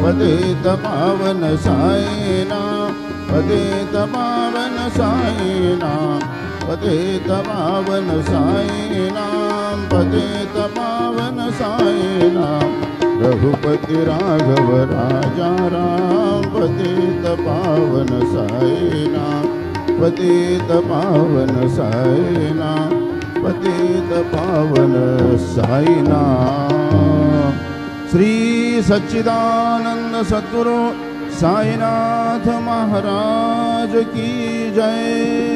पतित पावन साईनाम, पतित पावन साईनाम, पतित पावन साईनाम, पतित पावन साईनाम। रघुपति राघव राजा राम, पतित पावन साईनाम, पतित पावन साईनाम, पतित पावन साईनाम। श्री सच्चिदानंद सद्गुरु साईनाथ महाराज की जय।